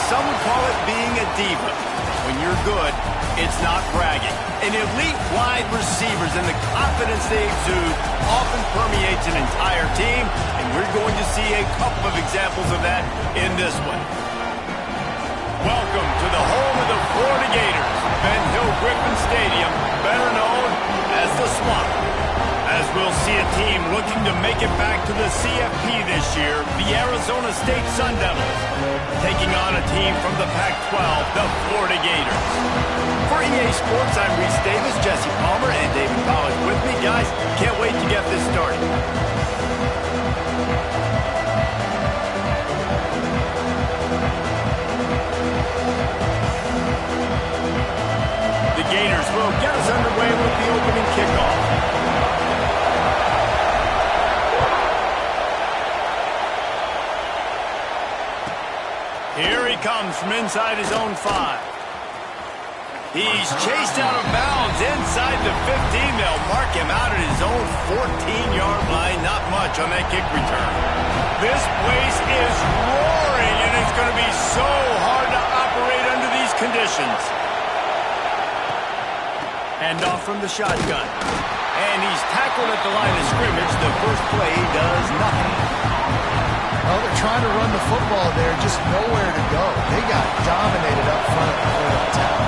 some would call it being a diva. When you're good, it's not bragging. And elite wide receivers and the confidence they exude often permeates an entire team, and we're going to see a couple of examples of that in this one. Welcome to the home of the Florida Gators, Ben Hill Griffin Stadium, better known as the Swamp. As we'll see a team looking to make it back to the CFP this year, the Arizona State Sun Devils, taking on a team from the Pac-12, the Florida Gators. For EA Sports, I'm Reese Davis, Jesse Palmer, and David Collins with me. Guys, can't wait to get this started. The Gators will get us underway with the opening kickoff. Here he comes from inside his own 5. He's chased out of bounds inside the 15. They'll mark him out at his own 14-yard line. Not much on that kick return. This place is roaring, and it's going to be so hard to operate under these conditions. Handoff from the shotgun. And he's tackled at the line of scrimmage. The first play does nothing. Well, they're trying to run the football there, just nowhere to go. They got dominated up front before the attack.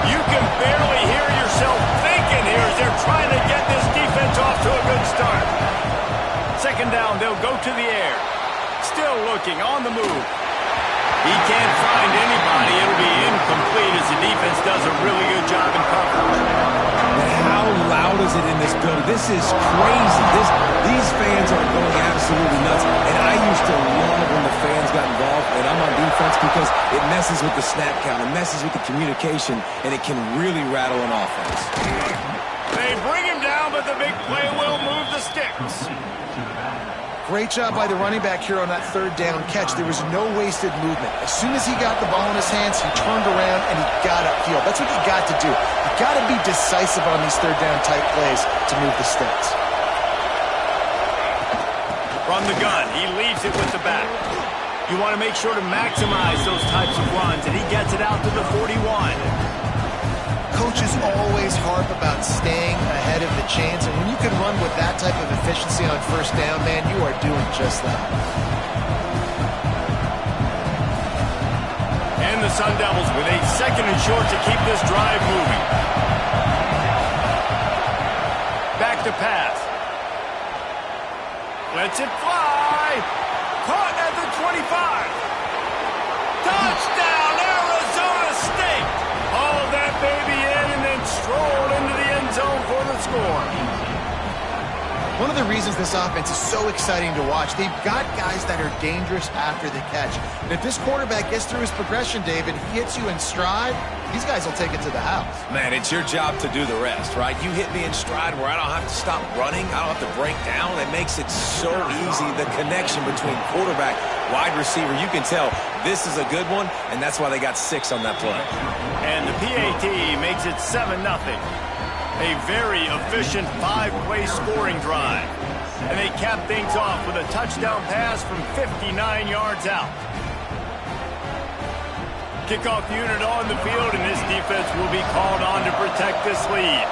You can barely hear yourself thinking here as they're trying to get this defense off to a good start. Second down, they'll go to the air. Still looking, on the move. He can't find anybody. It'll be incomplete as the defense does a really good job in coverage. And how loud is it in this building? This is crazy. These fans are going absolutely nuts. And I used to love when the fans got involved, and I'm on defense because it messes with the snap count. It messes with the communication, and it can really rattle an offense. They bring him down, but the big play will move the sticks. Great job by the running back here on that third down catch. There was no wasted movement. As soon as he got the ball in his hands, he turned around and he got upfield. That's what you got to do. You got to be decisive on these third down type plays to move the sticks. From the gun, he leaves it with the back. You want to make sure to maximize those types of runs, and he gets it out to the 41. Coaches always harp about staying ahead of the chains, and when you can run with that type of efficiency on first down, man, you are doing just that. And the Sun Devils with a second and short to keep this drive moving. Back to pass. Lets it fly. Caught at the 25. Touchdown, Arizona State. Hauled that baby in and then strolled into the end zone for the score. One of the reasons this offense is so exciting to watch, they've got guys that are dangerous after the catch. And if this quarterback gets through his progression, David, he hits you in stride, these guys will take it to the house. Man, it's your job to do the rest, right? You hit me in stride where I don't have to stop running. I don't have to break down. It makes it so easy, the connection between quarterback, wide receiver. You can tell this is a good one, and that's why they got 6 on that play. And the PAT makes it 7-0. A very efficient 5-play scoring drive. And they cap things off with a touchdown pass from 59 yards out. Kickoff unit on the field, and this defense will be called on to protect this lead.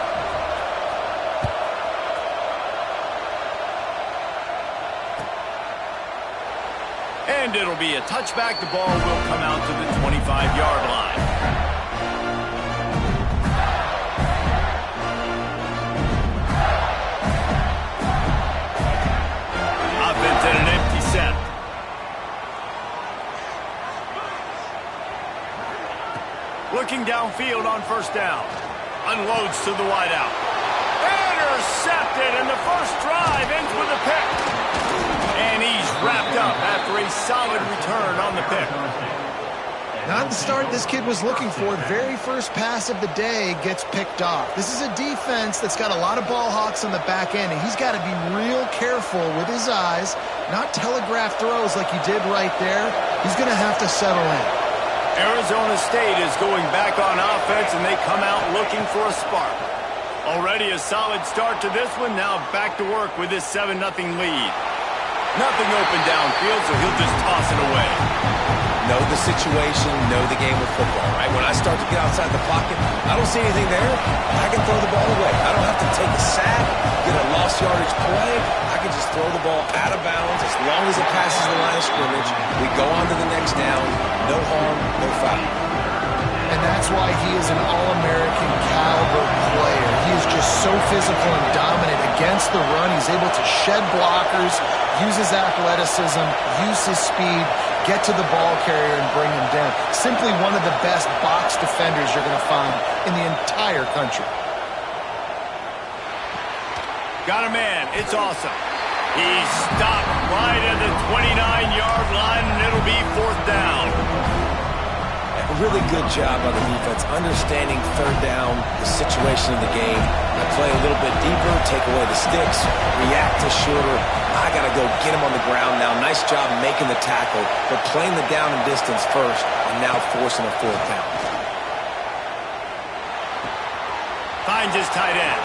And it'll be a touchback. The ball will come out to the 25-yard line. Offense at an empty set. Looking downfield on first down. Unloads to the wideout. Intercepted, and the first drive ends with a pick. And he's wrapped up after a solid return on the pick. Not the start this kid was looking for. Very first pass of the day gets picked off. This is a defense that's got a lot of ball hawks on the back end, and he's got to be real careful with his eyes, not telegraph throws like he did right there. He's going to have to settle in. Arizona State is going back on offense, and they come out looking for a spark. Already a solid start to this one. Now back to work with this 7-0 lead. Nothing open downfield, so he'll just toss it away. Know the situation, know the game of football, right? When I start to get outside the pocket, I don't see anything there, I can throw the ball away. I don't have to take a sack, get a lost yardage play. I can just throw the ball out of bounds as long as it passes the line of scrimmage. We go on to the next down. No harm, no foul. And that's why he is an All-American caliber player. He is just so physical and dominant against the run. He's able to shed blockers, use his athleticism, use his speed, get to the ball carrier and bring him down. Simply one of the best box defenders you're going to find in the entire country. Got a man. It's awesome. He's stopped right at the 29-yard line, and it'll be 4th down. A really good job on the defense, understanding third down, the situation of the game. I play a little bit deeper, take away the sticks, react to shorter. I got to go get him on the ground now. Nice job making the tackle, but playing the down and distance first, and now forcing a 4th down. Finds his tight end.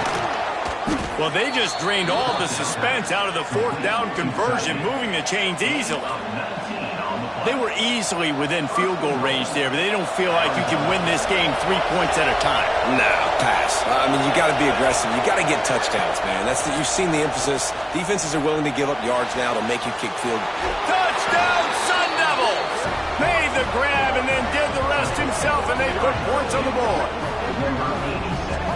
Well, they just drained all the suspense out of the 4th down conversion, moving the chains easily. They were easily within field goal range there, but they don't feel like you can win this game 3 points at a time. No, pass. I mean, you got to be aggressive. You got to get touchdowns, man. You've seen the emphasis. Defenses are willing to give up yards now to make you kick field. Touchdown, Sun Devils! Made the grab and then did the rest himself, and they put points on the board.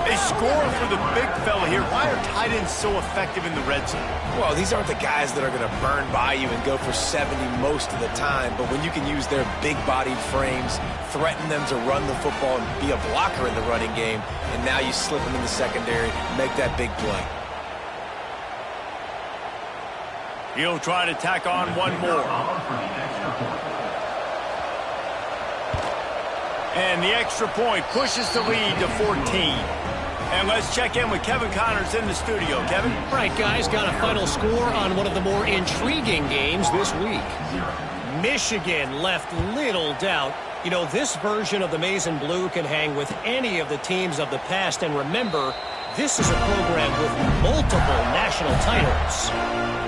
They score for the big fella here. Why are tight ends so effective in the red zone? Well, these aren't the guys that are going to burn by you and go for 70 most of the time, but when you can use their big-bodied frames, threaten them to run the football and be a blocker in the running game, and now you slip them in the secondary, make that big play. He'll try to tack on one more. And the extra point pushes the lead to 14. And let's check in with Kevin Connors in the studio. Kevin? Right, guys, got a final score on one of the more intriguing games this week. Michigan left little doubt. You know, this version of the Maize and Blue can hang with any of the teams of the past. And remember, this is a program with multiple national titles.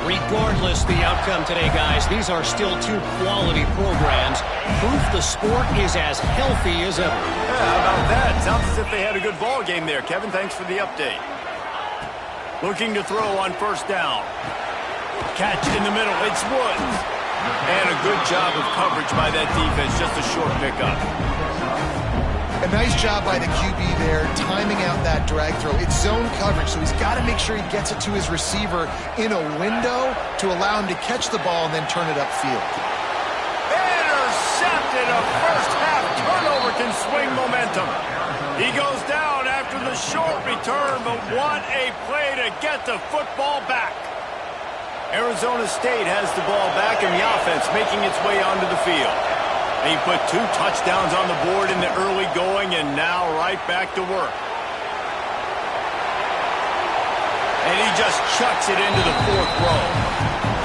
Regardless the outcome today, guys, these are still two quality programs. Proof the sport is as healthy as ever. Yeah, how about that? Sounds as if they had a good ball game there. Kevin, thanks for the update. Looking to throw on 1st down. Catch in the middle. It's Woods. And a good job of coverage by that defense. Just a short pickup. A nice job by the QB there, timing out that drag throw. It's zone coverage, so he's got to make sure he gets it to his receiver in a window to allow him to catch the ball and then turn it upfield. Intercepted. A first-half turnover can swing momentum. He goes down after the short return, but what a play to get the football back. Arizona State has the ball back in the offense, making its way onto the field. He put 2 touchdowns on the board in the early going, and now right back to work. And he just chucks it into the 4th row.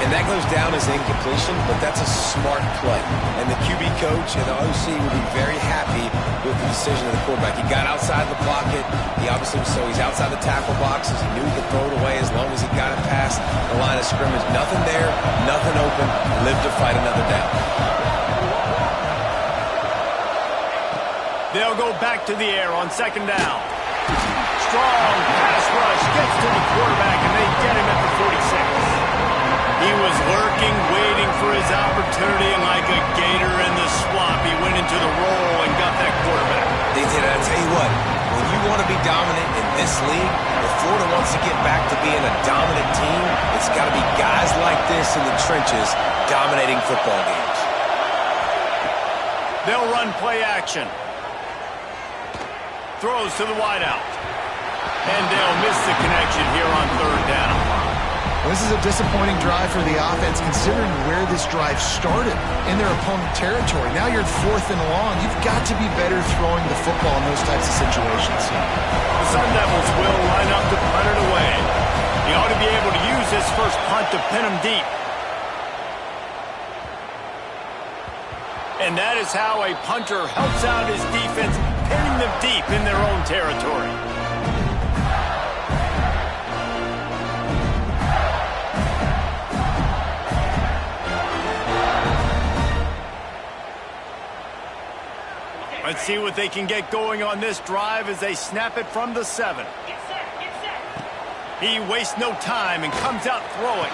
And that goes down as incompletion, but that's a smart play. And the QB coach and the OC will be very happy with the decision of the quarterback. He got outside the pocket. He obviously, so he's outside the tackle boxes. He knew he could throw it away as long as he got it past the line of scrimmage. Nothing there, nothing open. Live to fight another down. They'll go back to the air on 2nd down. Strong pass rush gets to the quarterback, and they get him at the 46. He was lurking, waiting for his opportunity, and like a gator in the swamp, he went into the roll and got that quarterback. They did. I tell you what, when you want to be dominant in this league, if Florida wants to get back to being a dominant team, it's got to be guys like this in the trenches dominating football games. They'll run play action. Throws to the wideout. And they'll miss the connection here on 3rd down. This is a disappointing drive for the offense, considering where this drive started in their opponent territory. Now you're at 4th and long. You've got to be better throwing the football in those types of situations. The Sun Devils will line up to punt it away. He ought to be able to use this first punt to pin him deep. And that is how a punter helps out his defense, pinning them deep in their own territory. Let's see what they can get going on this drive as they snap it from the 7. He wastes no time and comes out throwing.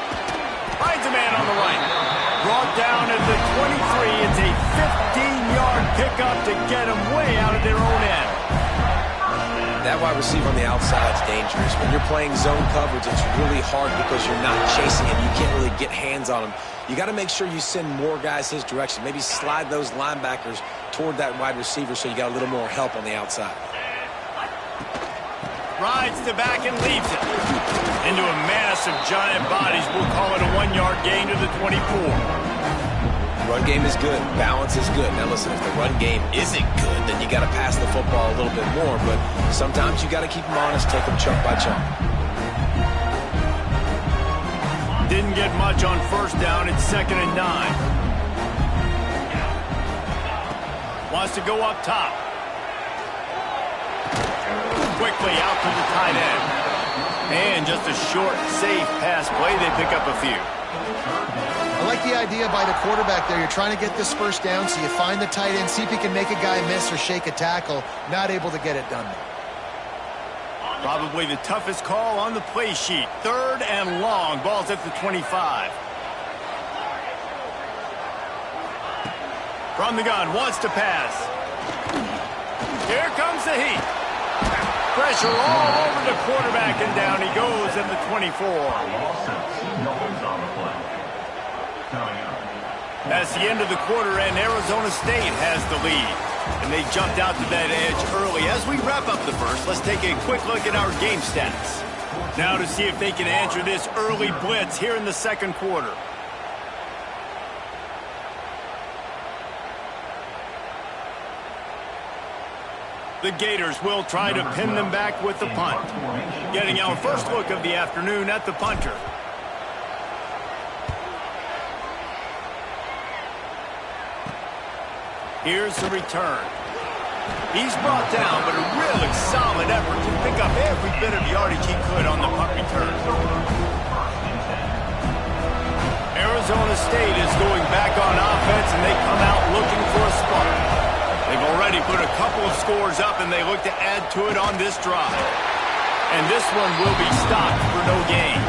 Finds a man on the right. Brought down at the 23. It's a 15-yard pickup to get them way out of their own end. That wide receiver on the outside is dangerous. When you're playing zone coverage, it's really hard because you're not chasing him. You can't really get hands on him. You got to make sure you send more guys his direction. Maybe slide those linebackers toward that wide receiver so you got a little more help on the outside. Rides the back and leaves it. Into a mass of giant bodies. We'll call it a 1-yard gain to the 24. Run game is good. Balance is good. Now listen, if the run game isn't good, then you got to pass the football a little bit more. But sometimes you got to keep them honest, take them chunk by chunk. Didn't get much on first down. It's 2nd and 9. Wants to go up top. Quickly out to the tight end. And just a short, safe pass play. They pick up a few. I like the idea by the quarterback there. You're trying to get this first down, so you find the tight end, see if he can make a guy miss or shake a tackle. Not able to get it done. Probably the toughest call on the play sheet. 3rd and long. Ball's at the 25. From the gun, wants to pass. Here comes the heat. Pressure all over the quarterback, and down he goes at the 24. That's the end of the quarter, and Arizona State has the lead. And they jumped out to that edge early. As we wrap up the first, let's take a quick look at our game stats. Now to see if they can answer this early blitz here in the 2nd quarter. The Gators will try to pin them back with the punt. Getting our first look of the afternoon at the punter. Here's the return. He's brought down, but a really solid effort to pick up every bit of yardage he could on the punt return. Arizona State is going back on offense, and they come out looking for a spark. They've already put a couple of scores up, and they look to add to it on this drive. And this one will be stopped for no gain.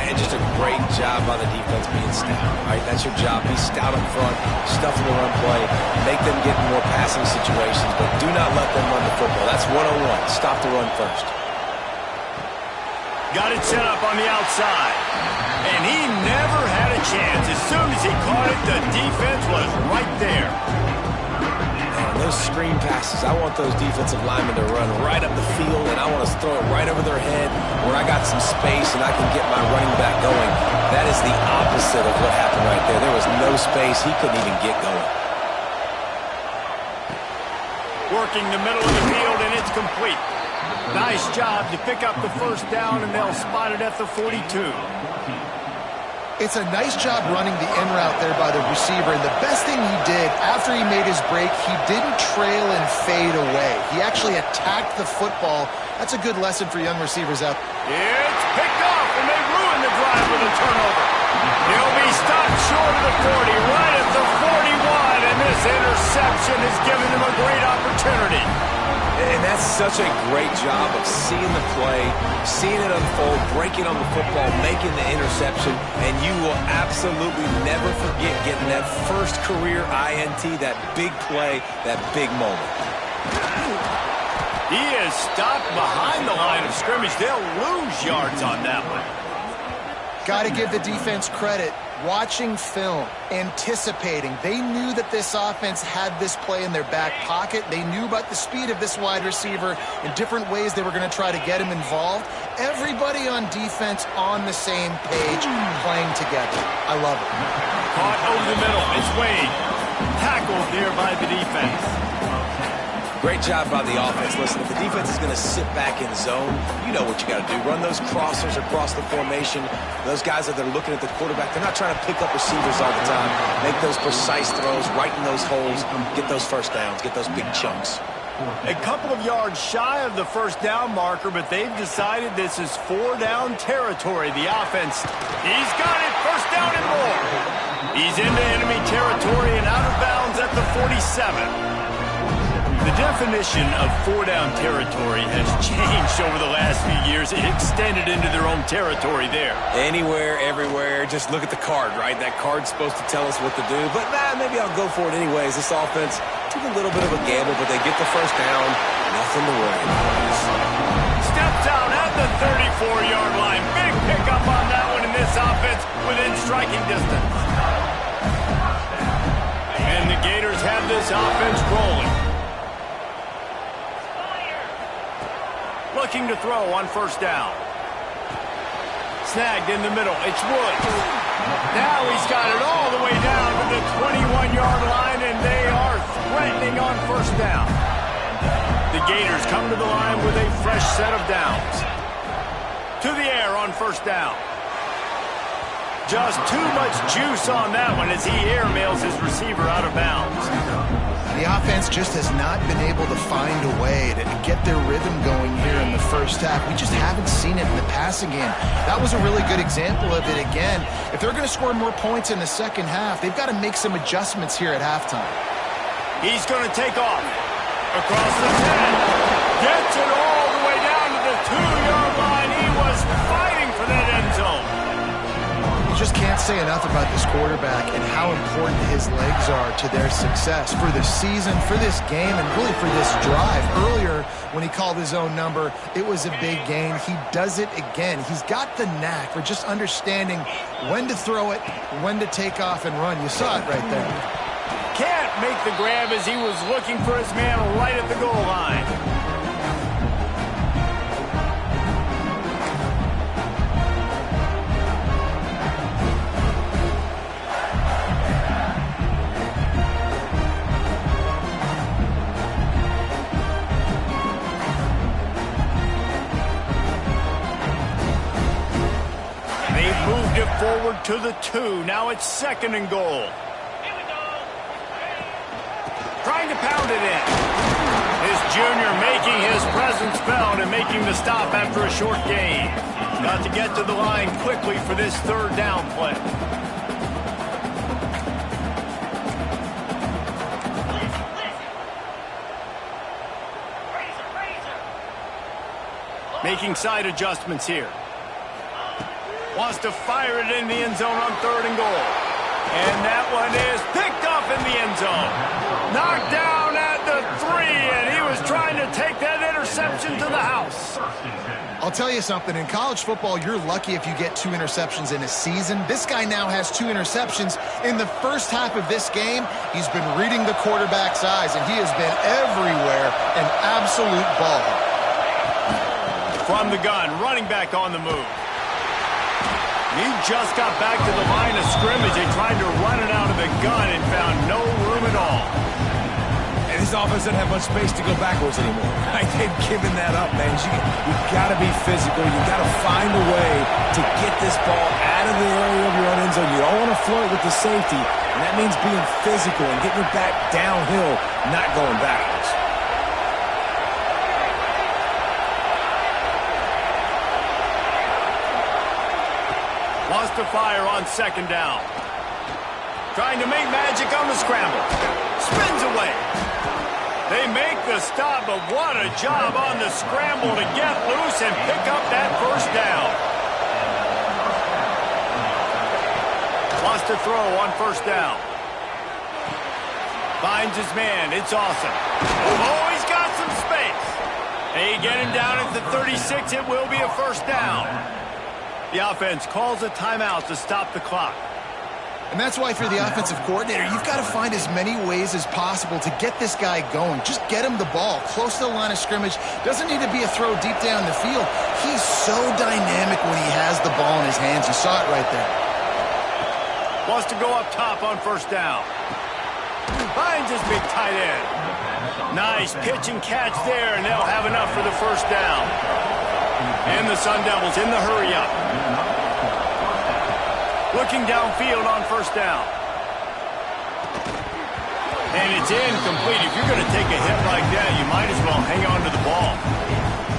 And just a great job by the defense being stout. Right? That's your job. Be stout up front, stuff in the run play, make them get in more passing situations, but do not let them run the football. That's 101. Stop the run first. Got it set up on the outside. And he never had a chance. As soon as he caught it, the defense was right there. Those screen passes, I want those defensive linemen to run right up the field, and I want to throw it right over their head where I got some space and I can get my running back going. That is the opposite of what happened right there. There was no space. He couldn't even get going. Working the middle of the field, and it's complete. Nice job to pick up the first down, and they'll spot it at the 42. It's a nice job running the in route there by the receiver, and the best thing he did after he made his break, he didn't trail and fade away. He actually attacked the football. That's a good lesson for young receivers out there. It's picked off, and they ruin the drive with a turnover. He'll be stopped short of the 40, right at the 41, and this interception has given them a great opportunity. And that's such a great job of seeing the play, seeing it unfold, breaking on the football, making the interception, and you will absolutely never forget getting that first career INT, that big play, that big moment. He is stopped behind the line of scrimmage. They'll lose yards on that one. Got to give the defense credit. Watching film, anticipating. They knew that this offense had this play in their back pocket. They knew about the speed of this wide receiver in different ways they were going to try to get him involved. Everybody on defense on the same page, playing together. I love it. Caught over the middle. It's Wade. Tackled there by the defense. Great job by the offense. Listen, if the defense is going to sit back in zone, you know what you got to do. Run those crossers across the formation. Those guys that are looking at the quarterback, they're not trying to pick up receivers all the time. Make those precise throws, right in those holes, get those first downs, get those big chunks. A couple of yards shy of the first down marker, but they've decided this is 4-down territory. The offense, he's got it, first down and more. He's into enemy territory and out of bounds at the 47. The definition of four-down territory has changed over the last few years. It extended into their own territory there. Anywhere, everywhere. Just look at the card, right? That card's supposed to tell us what to do. But maybe I'll go for it anyways. This offense took a little bit of a gamble, but they get the first down. Nothing to worry about. Steps out at the 34-yard line. Big pickup on that one in this offense within striking distance. And the Gators have this offense rolling. Looking to throw on first down. Snagged in the middle. It's Woods. Now he's got it all the way down to the 21-yard line, and they are threatening on first down. The Gators come to the line with a fresh set of downs. To the air on first down. Just too much juice on that one as he airmails his receiver out of bounds. The offense just has not been able to find a way to get their rhythm going here in the first half. We just haven't seen it in the passing game. That was a really good example of it again. If they're going to score more points in the second half, they've got to make some adjustments here at halftime. He's going to take off. Across the 10. Gets it all the way down to the 2-yard line. He was fighting for that end zone. You just can't say enough about this quarterback and how important his legs are to their success for the season, for this game, and really for this drive. Earlier, when he called his own number, it was a big gain. He does it again. He's got the knack for just understanding when to throw it, when to take off and run. You saw it right there. Can't make the grab as he was looking for his man right at the goal line. They've moved it forward to the 2. Now it's 2nd and goal. Trying to pound it in. His junior making his presence felt and making the stop after a short gain. Got to get to the line quickly for this third down play. Making side adjustments here. Wants to fire it in the end zone on 3rd and goal. And that one is picked up in the end zone. Knocked down at the 3, and he was trying to take that interception to the house. I'll tell you something. In college football, you're lucky if you get 2 interceptions in a season. This guy now has 2 interceptions. In the first half of this game, he's been reading the quarterback's eyes, and he has been everywhere, an absolute ball. From the gun, running back on the move. He just got back to the line of scrimmage and tried to run it out of the gun and found no room at all. And this offense doesn't have much space to go backwards anymore. They've given that up, man. You got to be physical. You got to find a way to get this ball out of the area of your own end zone. You don't want to flirt with the safety, and that means being physical and getting your back downhill, not going backwards. Wants to fire on 2nd down. Trying to make magic on the scramble. Spins away. They make the stop, but what a job on the scramble to get loose and pick up that first down. Wants to throw on 1st down. Finds his man. It's awesome. Oh, he's got some space. They get him down at the 36. It will be a 1st down. The offense calls a timeout to stop the clock. And that's why for the offensive coordinator, you've got to find as many ways as possible to get this guy going. Just get him the ball close to the line of scrimmage. Doesn't need to be a throw deep down the field. He's so dynamic when he has the ball in his hands. You saw it right there. Wants to go up top on 1st down. Finds his big tight end. Nice pitch and catch there, and they'll have enough for the 1st down. And the Sun Devils in the hurry-up. Looking downfield on 1st down. And it's incomplete. If you're going to take a hit like that, you might as well hang on to the ball.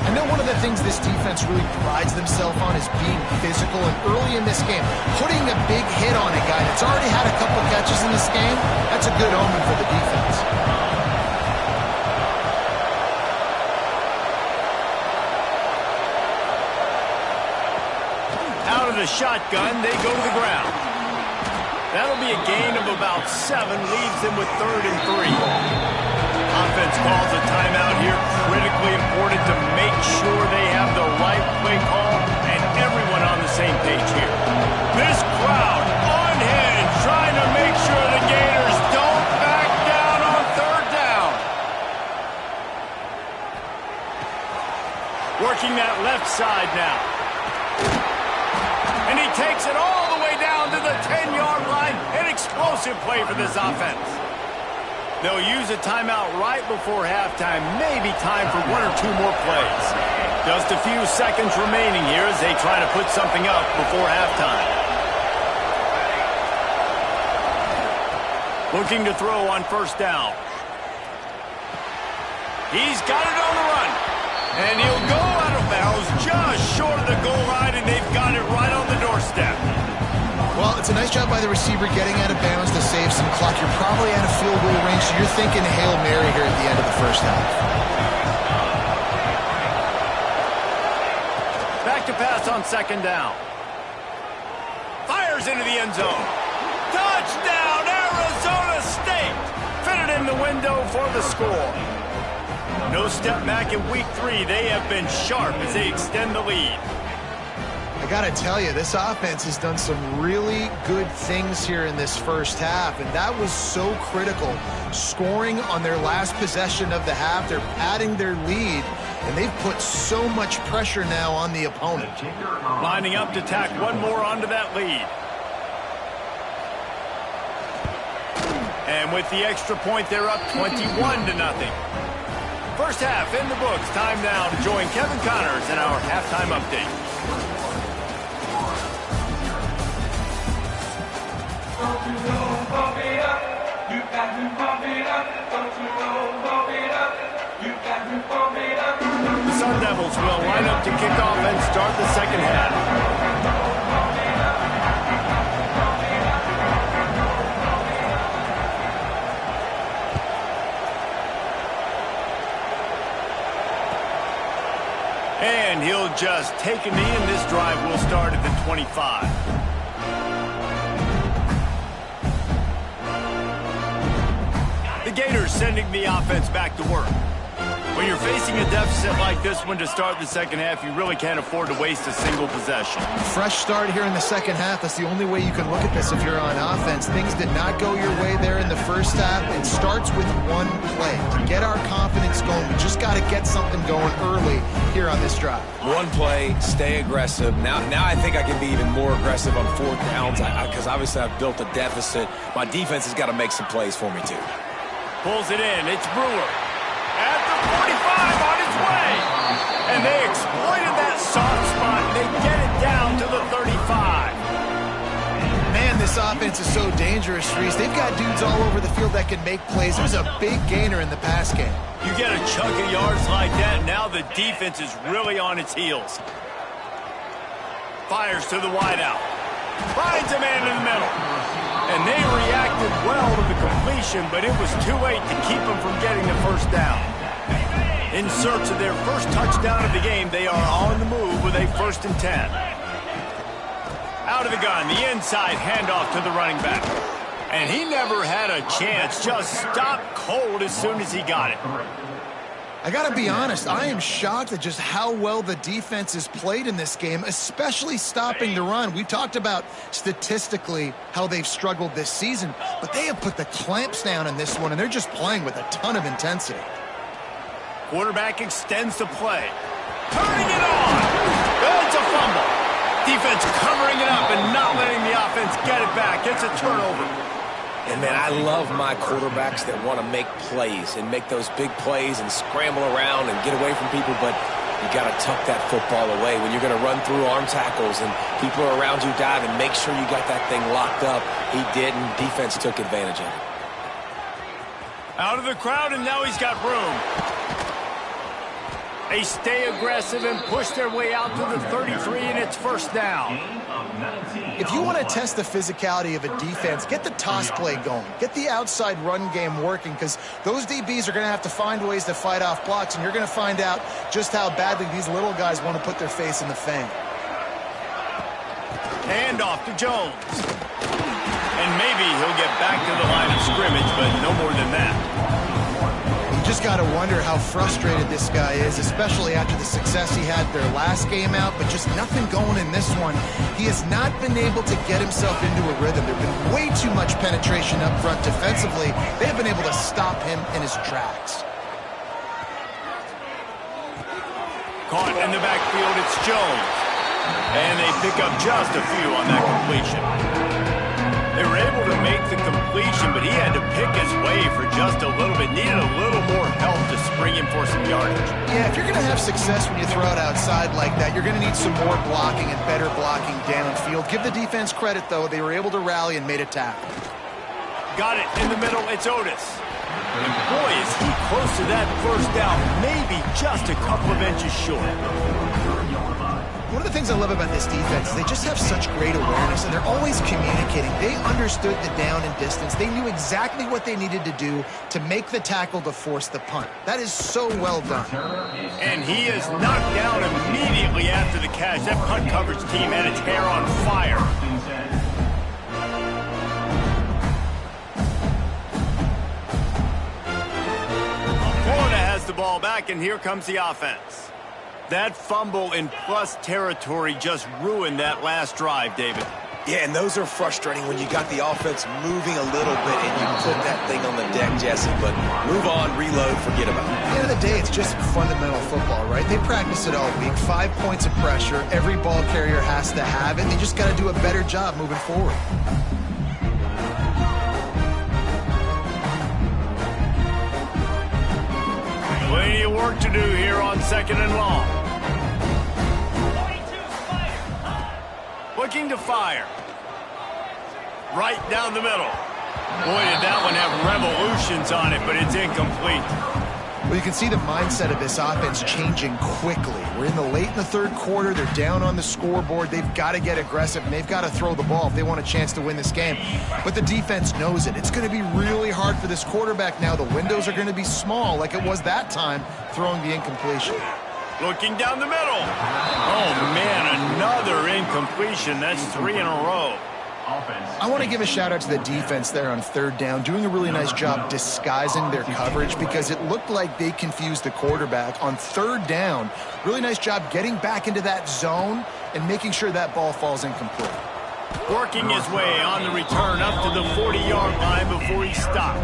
I know one of the things this defense really prides themselves on is being physical. And early in this game, putting a big hit on a guy that's already had a couple catches in this game, that's a good omen for the defense. the shotgun, they go to the ground. That'll be a gain of about 7, leaves them with 3rd and 3. Offense calls a timeout here, critically important to make sure they have the right play call and everyone on the same page here. This crowd on hand trying to make sure the Gators don't back down on 3rd down. Working that left side now. And he takes it all the way down to the 10-yard line. An explosive play for this offense. They'll use a timeout right before halftime. Maybe time for 1 or 2 more plays. Just a few seconds remaining here as they try to put something up before halftime. Looking to throw on 1st down. He's got it on the run. And he'll go out of bounds just short of the goal line, and they've got it right on the doorstep. Well, it's a nice job by the receiver getting out of bounds to save some clock. You're probably out of field goal range, so you're thinking Hail Mary here at the end of the first half. Back to pass on 2nd down. Fires into the end zone. Touchdown, Arizona State! Fitted in the window for the score. No step back in week 3. They have been sharp as they extend the lead. I got to tell you, this offense has done some really good things here in this first half, and that was so critical. Scoring on their last possession of the half, they're padding their lead, and they've put so much pressure now on the opponent. Lining up to tack one more onto that lead. And with the extra point, they're up 21-0. First half in the books. Time now to join Kevin Connors in our halftime update. The Sun Devils will line up to kick off and start the second half. And he'll just take a knee, and this drive will start at the 25. The Gators sending the offense back to work. When you're facing a deficit like this one to start the second half, you really can't afford to waste a single possession. Fresh start here in the second half. That's the only way you can look at this if you're on offense. Things did not go your way there in the first half. It starts with one play. To get our confidence going, we just got to get something going early here on this drive. One play, stay aggressive. Now I think I can be even more aggressive on 4th downs because obviously I've built a deficit. My defense has got to make some plays for me too. Pulls it in. It's Brewer. At the 45 on his way. And they exploited that soft spot. And they get it down to the 35. Man, this offense is so dangerous, Reese. They've got dudes all over the field that can make plays. There's a big gainer in the pass game. You get a chunk of yards like that, now the defense is really on its heels. Fires to the wideout. Finds a man in the middle. And they reacted well to the completion, but it was too late to keep them from getting the first down. In search of their first touchdown of the game, they are on the move with a 1st and 10. Out of the gun, the inside handoff to the running back. And he never had a chance, just stopped cold as soon as he got it. I got to be honest, I am shocked at just how well the defense has played in this game, especially stopping the run. We've talked about statistically how they've struggled this season, but they have put the clamps down in this one, and they're just playing with a ton of intensity. Quarterback extends the play. Turning it on. It's a fumble. Defense covering it up and not letting the offense get it back. It's a turnover. And, man, I love my quarterbacks that want to make plays and make those big plays and scramble around and get away from people, but you got to tuck that football away. When you're going to run through arm tackles and people are around you diving, make sure you got that thing locked up. He did, and defense took advantage of it. Out of the crowd, and now he's got room. They stay aggressive and push their way out to the 33, and it's 1st down. If you want to test the physicality of a defense, get the toss play going. Get the outside run game working, because those DBs are going to have to find ways to fight off blocks, and you're going to find out just how badly these little guys want to put their face in the fan. Hand off to Jones. And maybe he'll get back to the line of scrimmage, but no more than that. You just got to wonder how frustrated this guy is, especially after the success he had their last game out, but just nothing going in this one. He has not been able to get himself into a rhythm. There's been way too much penetration up front defensively. They have been able to stop him in his tracks. Caught in the backfield, it's Jones. And they pick up just a few on that completion. They were able to make the completion, but he had to pick his way for just a little bit. Needed a little more help to spring him for some yardage. Yeah, if you're going to have success when you throw it outside like that, you're going to need some more blocking and better blocking downfield. Give the defense credit, though. They were able to rally and made a tackle. Got it in the middle. It's Otis. And boy, is he close to that first down. Maybe just a couple of inches short. One of the things I love about this defense is they just have such great awareness, and they're always communicating. They understood the down and distance. They knew exactly what they needed to do to make the tackle to force the punt. That is so well done. And he is knocked down immediately after the catch. That punt coverage team had its hair on fire. Florida has the ball back, and here comes the offense. That fumble in plus territory just ruined that last drive, David. Yeah, and those are frustrating when you got the offense moving a little bit and you put that thing on the deck, Jesse. But move on, reload, forget about it. At the end of the day, it's just fundamental football, right? They practice it all week. 5 points of pressure. Every ball carrier has to have it. They just got to do a better job moving forward. Plenty of work to do here on 2nd and long. Looking to fire. Right down the middle. Boy, did that one have revolutions on it, but it's incomplete. Well, you can see the mindset of this offense changing quickly. We're in the late in the third quarter. They're down on the scoreboard. They've got to get aggressive, and they've got to throw the ball if they want a chance to win this game. But the defense knows it. It's going to be really hard for this quarterback now. The windows are going to be small like it was that time throwing the incompletion. Looking down the middle. Oh, man, another incompletion. That's 3 in a row. I want to give a shout-out to the defense there on 3rd down, doing a really nice job disguising their coverage because it looked like they confused the quarterback on 3rd down. Really nice job getting back into that zone and making sure that ball falls incomplete. Working his way on the return up to the 40-yard line before he stops.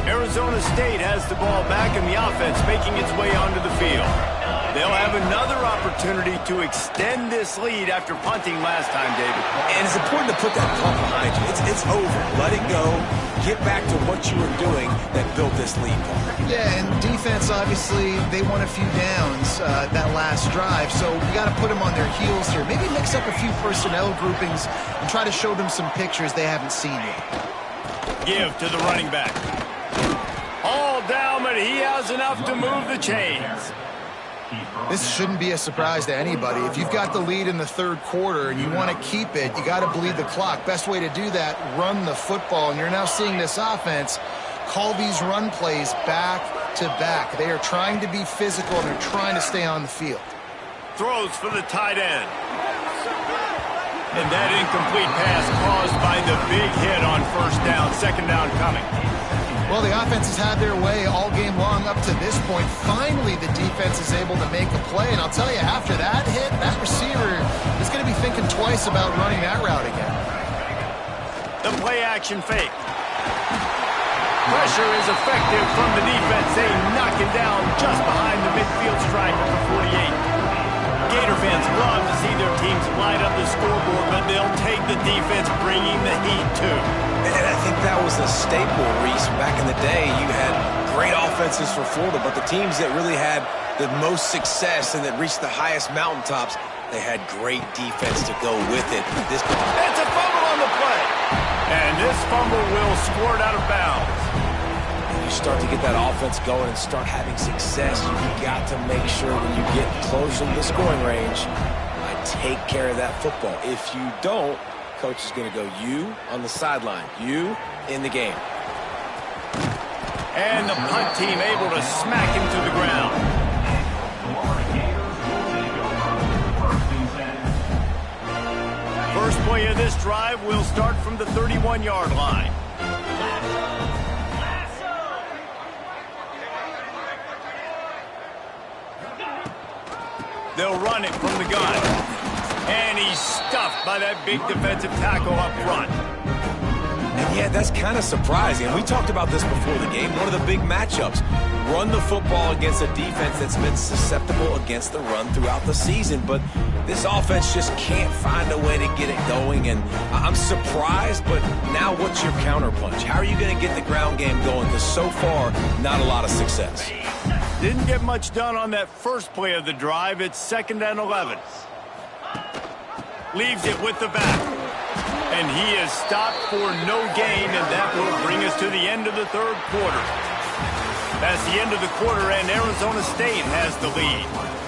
Arizona State has the ball back and the offense making its way onto the field. They'll have another opportunity to extend this lead after punting last time, David. And it's important to put that punt behind you. It's over. Let it go. Get back to what you were doing that built this lead. Yeah, and defense, obviously, they won a few downs that last drive, so we got to put them on their heels here. Maybe mix up a few personnel groupings and try to show them some pictures they haven't seen yet. Give to the running back. All down, but he has enough to move the chains. This shouldn't be a surprise to anybody. If you've got the lead in the 3rd quarter and you want to keep it, you got to bleed the clock. Best way to do that, run the football. And you're now seeing this offense call these run plays back to back. They are trying to be physical and they're trying to stay on the field. Throws for the tight end. And that incomplete pass caused by the big hit on 1st down, 2nd down coming. Well, the offense has had their way all game long up to this point. Finally, the defense is able to make a play. And I'll tell you, after that hit, that receiver is going to be thinking twice about running that route again. The play-action fake. Pressure is effective from the defense. They knock it down just behind the midfield stripe at the 48. Gator fans love to see their teams light up the scoreboard, but they'll take the defense bringing the heat too. And I think that was a staple, Reese. Back in the day, you had great offenses for Florida, but the teams that really had the most success and that reached the highest mountaintops, they had great defense to go with it. It's a fumble on the play. And this fumble will squirt out of bounds. You start to get that offense going and start having success, you got to make sure when you get closer to the scoring range, take care of that football. If you don't, coach is going to go you on the sideline, you in the game. And the punt team able to smack him to the ground. first play of this drive will start from the 31-yard line. They'll run it from the gun. And he's stuffed by that big defensive tackle up front. And yeah, that's kind of surprising. And we talked about this before the game. One of the big matchups. Run the football against a defense that's been susceptible against the run throughout the season. But this offense just can't find a way to get it going. And I'm surprised, but now what's your counterpunch? How are you going to get the ground game going? Because so far, not a lot of success. Didn't get much done on that first play of the drive. It's 2nd and 11. Leaves it with the back. And he is stopped for no gain, and that will bring us to the end of the third quarter. That's the end of the quarter, and Arizona State has the lead.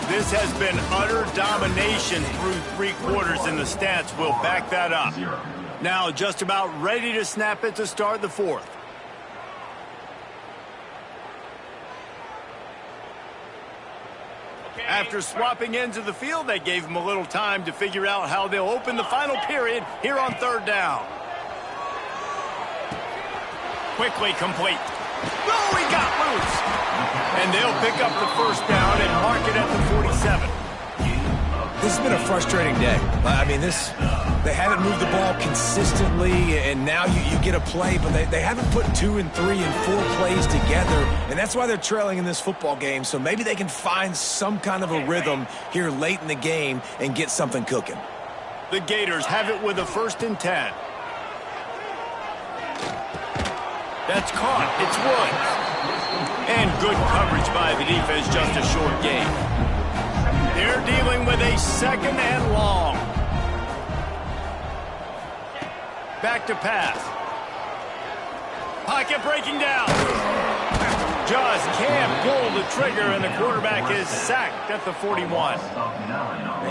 This has been utter domination through 3 quarters, and the stats will back that up. Now just about ready to snap it to start the fourth. After swapping ends of the field, they gave him a little time to figure out how they'll open the final period here on 3rd down. Quickly complete. Oh, he got loose. And they'll pick up the first down and mark it at the 47. This has been a frustrating day. I mean, they haven't moved the ball consistently, and now you get a play, but they haven't put 2 and 3 and 4 plays together, and that's why they're trailing in this football game. So maybe they can find some kind of a rhythm here late in the game and get something cooking. The Gators have it with a 1st and 10. That's caught. It's Woods. And good coverage by the defense, just a short gain. They're dealing with a 2nd and long. Back to pass. Pocket breaking down. Just can't pull the trigger, and the quarterback is sacked at the 41.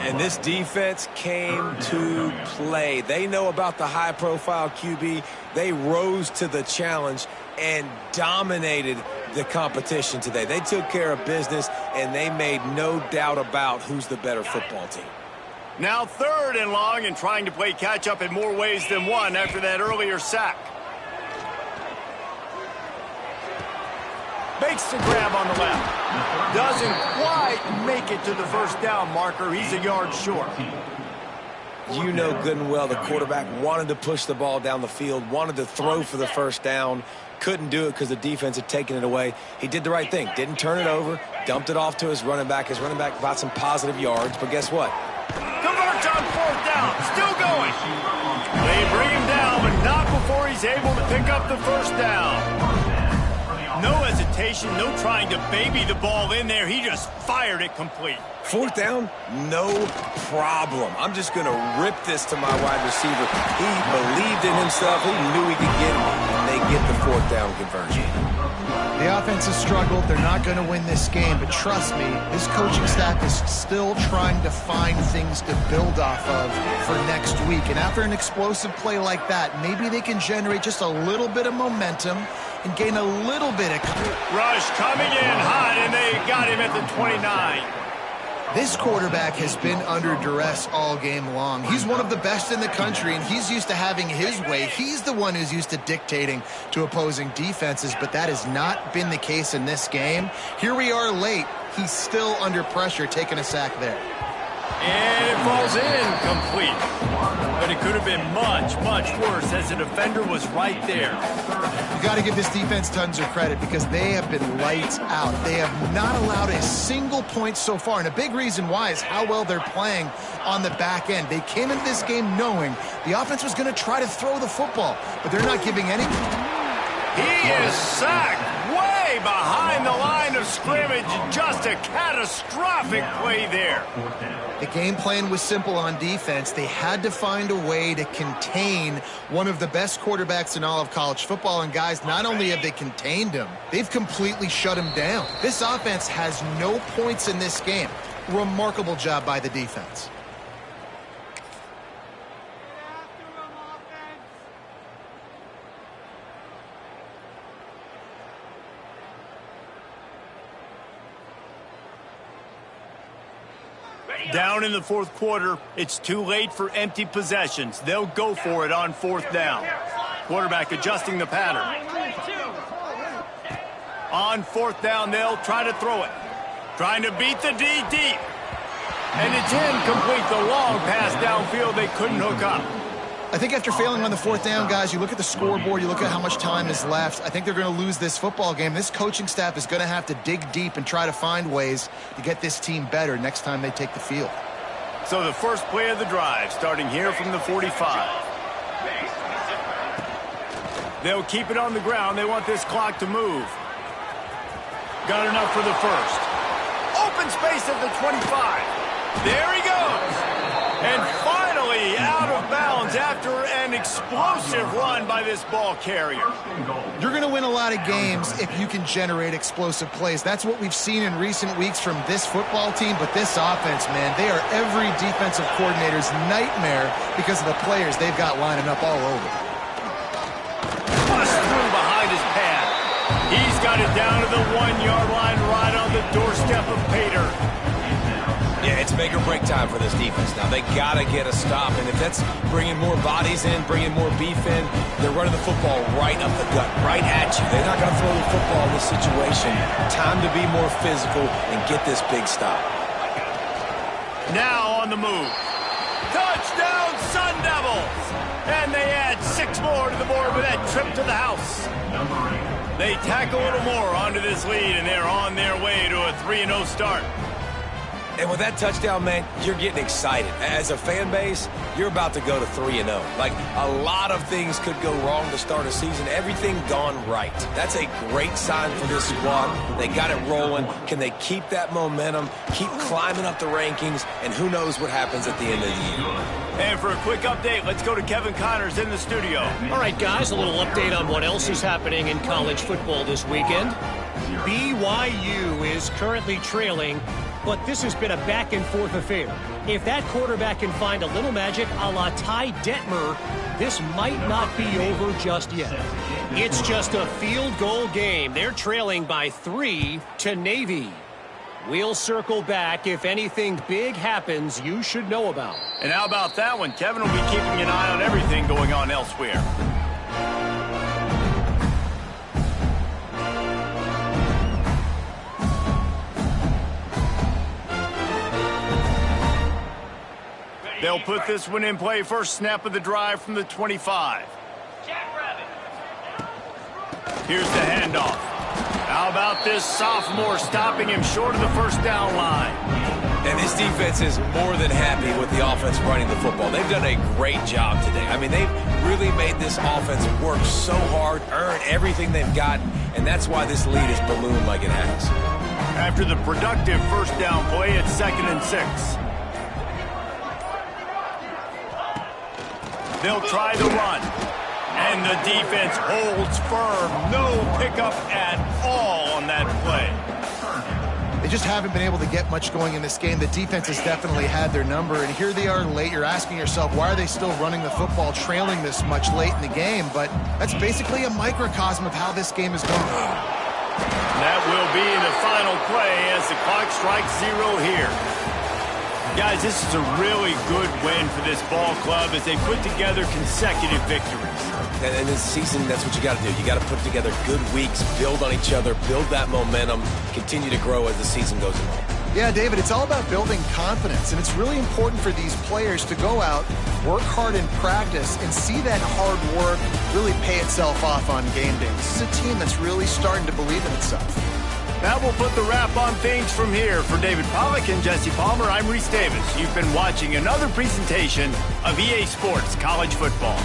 And this defense came to play. They know about the high-profile QB. They rose to the challenge and dominated the competition today. They took care of business, and they made no doubt about who's the better football team. Now 3rd and long, and trying to play catch-up in more ways than one after that earlier sack. Makes the grab on the left. Doesn't quite make it to the first down marker. He's a yard short. You know good and well the quarterback wanted to push the ball down the field, wanted to throw for the first down, couldn't do it because the defense had taken it away. He did the right thing. Didn't turn it over, dumped it off to his running back. His running back got some positive yards, but guess what? Converts on 4th down. Still going. They bring him down, but not before he's able to pick up the first down. No hesitation, no trying to baby the ball in there. He just fired it complete. 4th down, no problem. I'm just going to rip this to my wide receiver. He believed in himself. He knew he could get it, and they get the 4th down conversion. The offense has struggled. They're not going to win this game, but trust me, this coaching staff is still trying to find things to build off of for next week. And after an explosive play like that, maybe they can generate just a little bit of momentum and gain a little bit of... Rush coming in hot, and they got him at the 29. This quarterback has been under duress all game long. He's one of the best in the country, and he's used to having his way. He's the one who's used to dictating to opposing defenses, but that has not been the case in this game. Here we are late. He's still under pressure, taking a sack there. And it falls incomplete. But it could have been much, much worse as the defender was right there. You got to give this defense tons of credit because they have been lights out. They have not allowed a single point so far, and a big reason why is how well they're playing on the back end. They came into this game knowing the offense was going to try to throw the football, but they're not giving any... He is sacked way behind the line of scrimmage. Just a catastrophic play there. The game plan was simple on defense. They had to find a way to contain one of the best quarterbacks in all of college football. And guys, not only have they contained him, they've completely shut him down. This offense has no points in this game. Remarkable job by the defense. Down in the fourth quarter, it's too late for empty possessions. They'll go for it on fourth down. Quarterback adjusting the pattern. On fourth down, they'll try to throw it. Trying to beat the D deep. And it's incomplete. The long pass downfield they couldn't hook up. I think after failing on the fourth down, guys, you look at the scoreboard, you look at how much time is left. I think they're going to lose this football game. This coaching staff is going to have to dig deep and try to find ways to get this team better next time they take the field. So the first play of the drive, starting here from the 45. They'll keep it on the ground. They want this clock to move. Got enough for the first. Open space at the 25. There he goes. And finally out of bounds after an explosive run by this ball carrier. You're going to win a lot of games if you can generate explosive plays. That's what we've seen in recent weeks from this football team, but this offense, man, they are every defensive coordinator's nightmare because of the players they've got lining up all over. Bust through behind his pad. He's got it down to the 1-yard line right on the doorstep of Pater. Yeah, it's make or break time for this defense. Now, they got to get a stop, and if that's bringing more bodies in, bringing more beef in, they're running the football right up the gut, right at you. They're not going to throw the football in this situation. Time to be more physical and get this big stop. Now on the move. Touchdown, Sun Devils! And they add 6 more to the board with that trip to the house. They tack a little more onto this lead, and they're on their way to a 3-0 start. And with that touchdown, man, you're getting excited. As a fan base, you're about to go to 3-0. Like, a lot of things could go wrong to start a season. Everything gone right. That's a great sign for this squad. They got it rolling. Can they keep that momentum, keep climbing up the rankings, and who knows what happens at the end of the year. And for a quick update, let's go to Kevin Connors in the studio. All right, guys, a little update on what else is happening in college football this weekend. BYU is currently trailing, but this has been a back-and-forth affair. If that quarterback can find a little magic a la Ty Detmer, this might not be over just yet. It's just a field goal game. They're trailing by 3 to Navy. We'll circle back if anything big happens you should know about. And how about that one? Kevin will be keeping an eye on everything going on elsewhere. They'll put this one in play. First snap of the drive from the 25. Here's the handoff. How about this sophomore stopping him short of the first down line? And this defense is more than happy with the offense running the football. They've done a great job today. I mean, they've really made this offense work so hard, earn everything they've gotten, and that's why this lead is ballooned like it has. After the productive first down play, it's 2nd and 6. They'll try the run. And the defense holds firm. No pickup at all on that play. They just haven't been able to get much going in this game. The defense has definitely had their number, and here they are late. You're asking yourself, why are they still running the football, trailing this much late in the game? But that's basically a microcosm of how this game is going. That will be the final play as the clock strikes 0 here. Guys, this is a really good win for this ball club as they put together consecutive victories. And this season, that's what you got to do. You got to put together good weeks, build on each other, build that momentum, continue to grow as the season goes along. Yeah, David, it's all about building confidence, and it's really important for these players to go out, work hard in practice, and see that hard work really pay itself off on game day. This is a team that's really starting to believe in itself. That will put the wrap on things from here. For David Pollack and Jesse Palmer, I'm Reese Davis. You've been watching another presentation of EA Sports College Football.